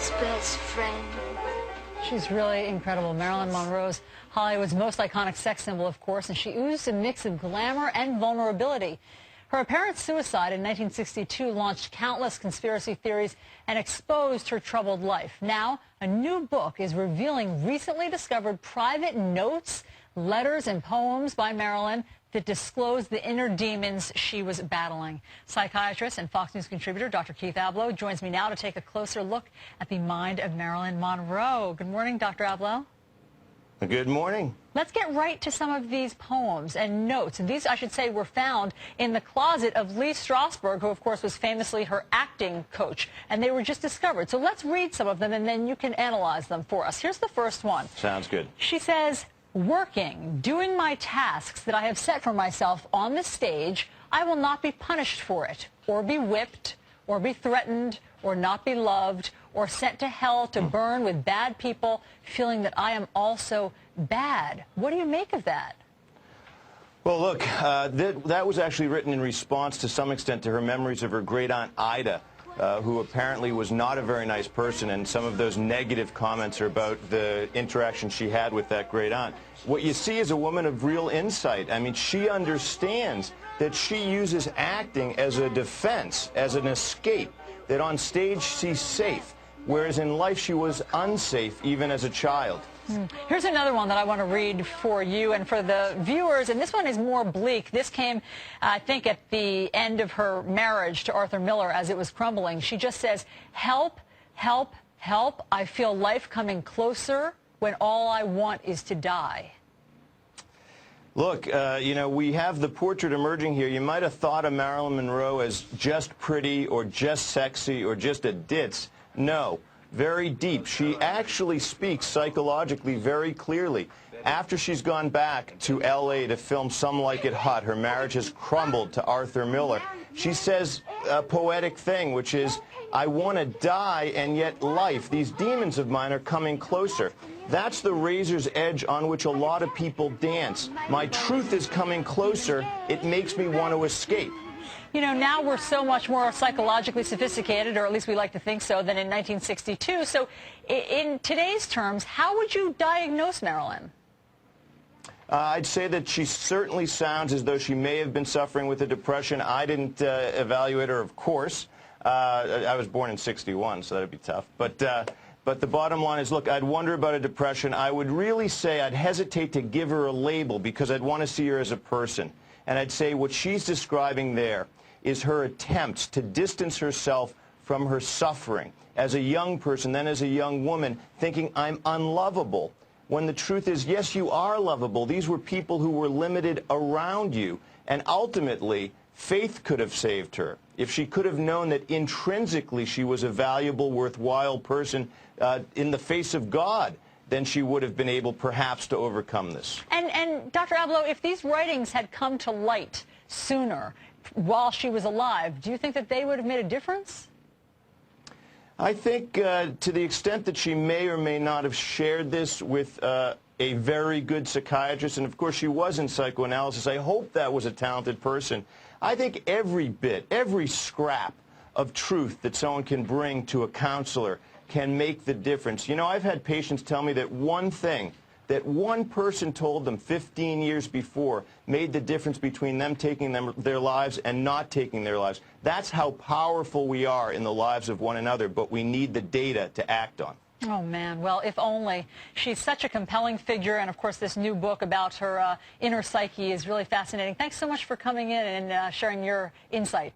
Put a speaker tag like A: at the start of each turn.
A: God's best friend.
B: She's really incredible. Marilyn Monroe's Hollywood's most iconic sex symbol, of course, and she oozed a mix of glamour and vulnerability. Her apparent suicide in 1962 launched countless conspiracy theories and exposed her troubled life. Now, a new book is revealing recently discovered private notes, letters, and poems by Marilyn that disclose the inner demons she was battling. Psychiatrist and Fox News contributor Dr. Keith Ablow joins me now to take a closer look at the mind of Marilyn Monroe. Good morning, Dr. Ablow.
C: Good morning.
B: Let's get right to some of these poems and notes. And these, I should say, were found in the closet of Lee Strasberg, who, of course, was famously her acting coach. And they were just discovered. So let's read some of them, and then you can analyze them for us. Here's the first one.
C: Sounds good.
B: She says, "Working, doing my tasks that I have set for myself on the stage, I will not be punished for it, or be whipped, or be threatened, or not be loved, or sent to hell to burn with bad people, feeling that I am also bad." What do you make of that?
C: Well, look, that was actually written in response to some extent to her memories of her great-aunt Ida, who apparently was not a very nice person, and some of those negative comments are about the interaction she had with that great-aunt. What you see is a woman of real insight. I mean, she understands that she uses acting as a defense, as an escape, that on stage she's safe, whereas in life she was unsafe even as a child.
B: Here's another one that I want to read for you and for the viewers, and this one is more bleak. This came, I think, at the end of her marriage to Arthur Miller as it was crumbling. She just says, "Help, help, help. I feel life coming closer when all I want is to die."
C: Look, you know, we have the portrait emerging here. You might have thought of Marilyn Monroe as just pretty or just sexy or just a ditz. No. Very deep. She actually speaks psychologically very clearly. After she's gone back to L.A. to film Some Like It Hot, her marriage has crumbled to Arthur Miller. She says a poetic thing, which is, "I want to die, and yet life, these demons of mine, are coming closer." That's the razor's edge on which a lot of people dance. My truth is coming closer. It makes me want to escape.
B: You know, now we're so much more psychologically sophisticated, or at least we like to think so, than in 1962. So in today's terms, how would you diagnose Marilyn?
C: I'd say that she certainly sounds as though she may have been suffering with a depression. I didn't evaluate her, of course. I was born in '61, so that'd be tough. But the bottom line is, look, I'd wonder about a depression. I would really say I'd hesitate to give her a label because I'd want to see her as a person. And I'd say what she's describing there is her attempts to distance herself from her suffering as a young person, then as a young woman, thinking I'm unlovable, when the truth is, yes, you are lovable. These were people who were limited around you, and ultimately, faith could have saved her. If she could have known that intrinsically she was a valuable, worthwhile person in the face of God, then she would have been able perhaps to overcome this.
B: And Dr. Ablow, if these writings had come to light sooner, while she was alive, do you think that they would have made a difference?
C: I think to the extent that she may or may not have shared this with a very good psychiatrist, and of course she was in psychoanalysis, I hope that was a talented person. I think every bit, every scrap of truth that someone can bring to a counselor can make the difference. You know, I've had patients tell me that one thing that one person told them 15 years before made the difference between them taking their lives and not taking their lives. That's how powerful we are in the lives of one another, but we need the data to act on.
B: Oh, man. Well, if only. She's such a compelling figure, and, of course, this new book about her inner psyche is really fascinating. Thanks so much for coming in and sharing your insight.